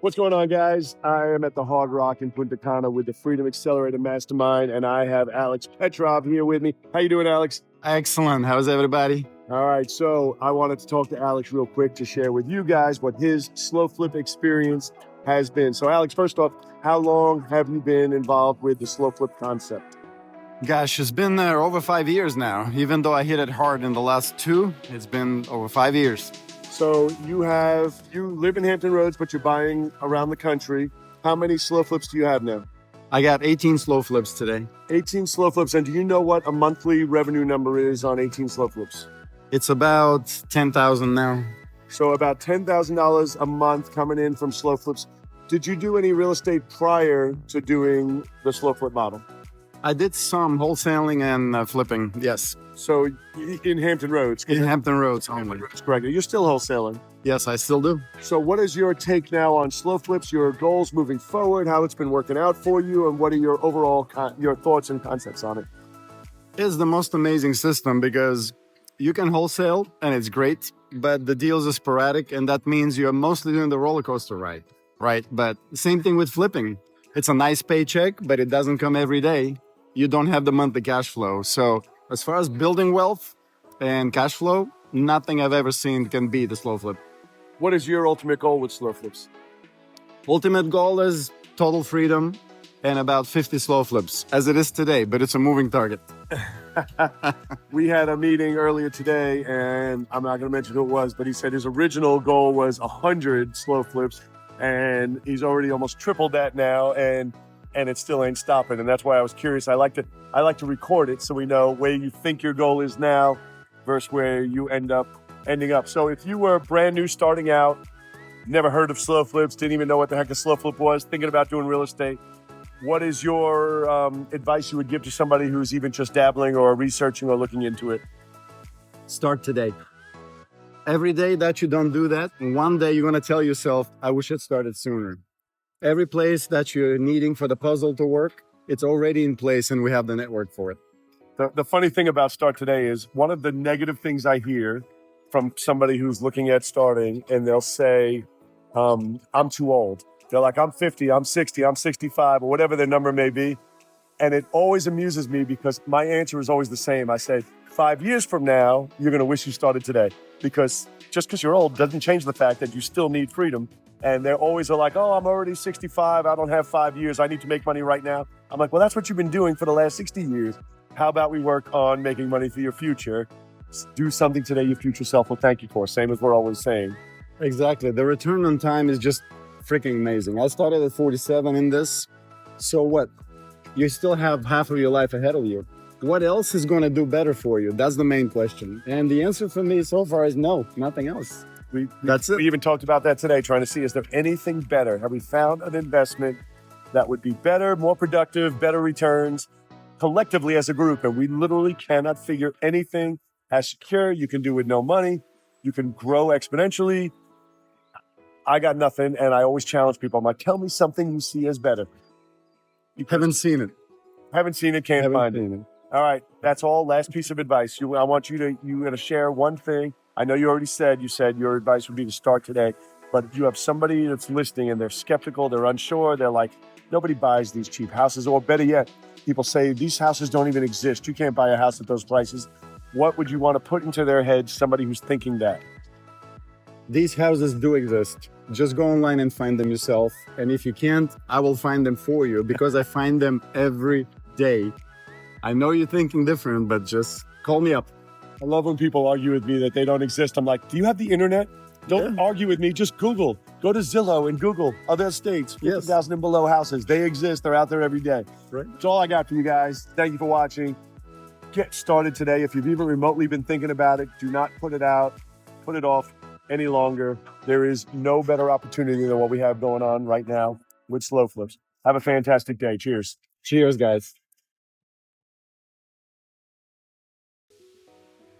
What's going on, guys? I am at the Hard Rock in Punta Cana with the Freedom Accelerator Mastermind, and I have Alex Petrov here with me. How you doing, Alex? Excellent. How's everybody? All right, so I wanted to talk to Alex real quick to share with you guys what his SlowFlip experience has been. So, Alex, first off, how long have you been involved with the SlowFlip concept? Gosh, it's been over 5 years now. Even though I hit it hard in the last 2, it's been over 5 years. So you live in Hampton Roads, but you're buying around the country. How many SlowFlips do you have now? I got 18 SlowFlips today. 18 SlowFlips. And do you know what a monthly revenue number is on 18 SlowFlips? It's about 10,000 now. So about $10,000 a month coming in from SlowFlips. Did you do any real estate prior to doing the SlowFlip model? I did some wholesaling and flipping, yes. So in Hampton Roads? In Hampton Roads only. That's correct. You're still wholesaling? Yes, I still do. So what is your take now on SlowFlips, your goals moving forward, how it's been working out for you, and what are your overall your thoughts and concepts on it? It's the most amazing system because you can wholesale and it's great, but the deals are sporadic, and that means you're mostly doing the roller coaster ride, right? But same thing with flipping. It's a nice paycheck, but it doesn't come every day. You don't have the monthly cash flow. So as far as building wealth and cash flow, nothing I've ever seen can beat the SlowFlip. What is your ultimate goal with SlowFlips? Ultimate goal is total freedom and about 50 SlowFlips, as it is today, but it's a moving target. We had a meeting earlier today, and I'm not going to mention who it was, but he said his original goal was 100 SlowFlips, and he's already almost tripled that now, and it still ain't stopping. And that's why I was curious. I like to record it so we know where you think your goal is now versus where you ending up. So if you were brand new starting out, never heard of SlowFlips, didn't even know what the heck a SlowFlip was, thinking about doing real estate, what is your advice you would give to somebody who's even just dabbling or researching or looking into it? Start today. Every day that you don't do that, one day you're going to tell yourself, I wish I'd started sooner. Every place that you're needing for the puzzle to work, it's already in place and we have the network for it. The funny thing about Start Today is one of the negative things I hear from somebody who's looking at starting, and they'll say, I'm too old. They're like, I'm 50, I'm 60, I'm 65, or whatever their number may be. And it always amuses me because my answer is always the same. I say, 5 years from now, you're going to wish you started today. Because just because you're old doesn't change the fact that you still need freedom. And they're always like, oh, I'm already 65. I don't have 5 years. I need to make money right now. I'm like, well, that's what you've been doing for the last 60 years. How about we work on making money for your future? Do something today your future self will thank you for. Same as we're always saying. Exactly. The return on time is just freaking amazing. I started at 47 in this. So what? You still have half of your life ahead of you. What else is going to do better for you? That's the main question. And the answer for me so far is no, nothing else. That's it. We even talked about that today, trying to see, is there anything better? Have we found an investment that would be better, more productive, better returns collectively as a group? And we literally cannot figure anything as secure. You can do with no money. You can grow exponentially. I got nothing. And I always challenge people. I'm like, tell me something you see as better. You haven't seen it. Haven't seen it, can't find it. All right. That's all. Last piece of advice. I want you're going to share one thing. I know you already said your advice would be to start today, but if you have somebody that's listening and they're skeptical, they're unsure, they're like, nobody buys these cheap houses, or better yet, people say these houses don't even exist. You can't buy a house at those prices. What would you want to put into their head, somebody who's thinking that? These houses do exist. Just go online and find them yourself. And if you can't, I will find them for you because I find them every day. I know you're thinking different, but just call me up. I love when people argue with me that they don't exist. I'm like, do you have the internet? Don't argue with me. Just Google. Go to Zillow and Google other states, 50,000 and below houses. They exist. They're out there every day. Right. That's all I got for you guys. Thank you for watching. Get started today. If you've even remotely been thinking about it, do not put it off any longer. There is no better opportunity than what we have going on right now with SlowFlips. Have a fantastic day. Cheers. Cheers, guys.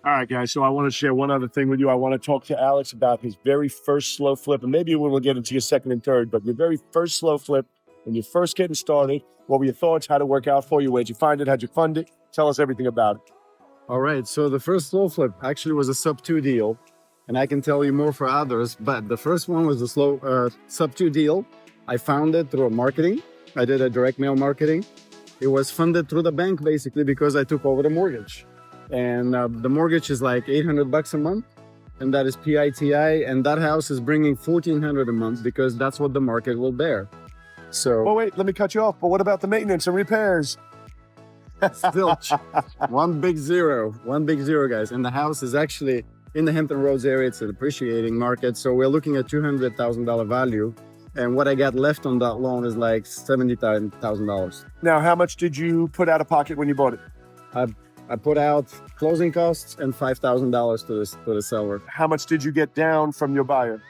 All right, guys. So I want to share one other thing with you. I want to talk to Alex about his very first SlowFlip, and maybe we'll get into your second and third, but your very first SlowFlip, when you're first getting started, what were your thoughts? How'd it work out for you? Where'd you find it? How'd you fund it? Tell us everything about it. All right. So the first SlowFlip actually was a sub 2 deal. and I can tell you more for others. But the first one was the slow sub 2 deal. I found it through marketing. I did a direct mail marketing. It was funded through the bank basically because I took over the mortgage, and the mortgage is like $800 a month, and that is PITI, and that house is bringing $1,400 a month because that's what the market will bear. So, Well, wait, let me cut you off. But what about the maintenance and repairs? zilch, one big zero, guys. And the house is actually in the Hampton Roads area. It's an appreciating market, so we're looking at $200,000 value. And what I got left on that loan is like $70,000. Now, how much did you put out of pocket when you bought it? I put out closing costs and $5,000 to the seller. How much did you get down from your buyer?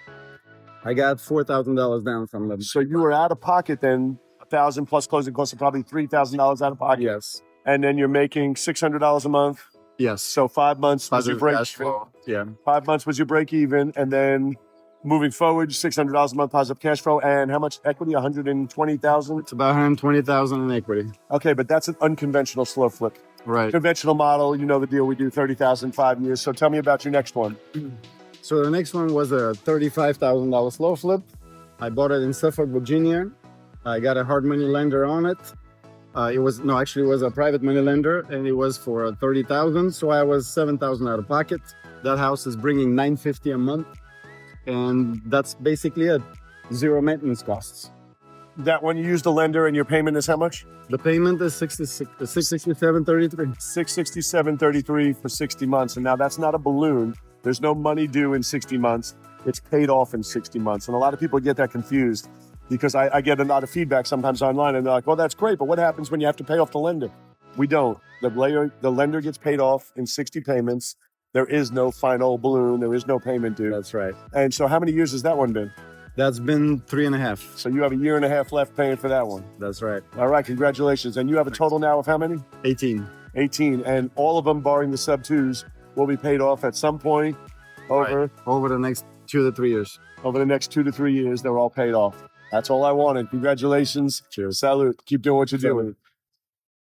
I got $4,000 down from them. So you were out of pocket then, $1,000 plus closing costs, of probably $3,000 out of pocket. Yes. And then you're making $600 a month. Yes. So 5 months was your Positive break. cash flow. Yeah. 5 months was your break even, and then moving forward, $600 a month positive cash flow. And how much equity? 120,000. It's about 120,000 in equity. Okay, but that's an unconventional slow flip. Right. Conventional model, you know the deal. We do 30,000 5 years. So tell me about your next one. So the next one was a $35,000 slow flip. I bought it in Suffolk, Virginia. I got a hard money lender on it. It was a private money lender, and it was for $30,000. So I was $7,000 out of pocket. That house is bringing $950 a month, and that's basically it. Zero maintenance costs. That one you used the lender, and your payment is how much? The payment is $667.33. $667.33 for 60 months. And now that's not a balloon. There's no money due in 60 months. It's paid off in 60 months. And a lot of people get that confused because I get a lot of feedback sometimes online, and they're like, well, that's great, but what happens when you have to pay off the lender? We don't. The lender gets paid off in 60 payments. There is no final balloon. There is no payment due. That's right. And so how many years has that one been? That's been 3.5. So you have a year and a half left paying for that one. That's right. All right, congratulations. And you have a total now of how many? 18. 18. And all of them, barring the sub twos, will be paid off at some point Over the next 2 to 3 years. over the next 2 to 3 years. They're all paid off. That's all I wanted. Congratulations. Cheers. Salute. Keep doing what you're doing. Salute.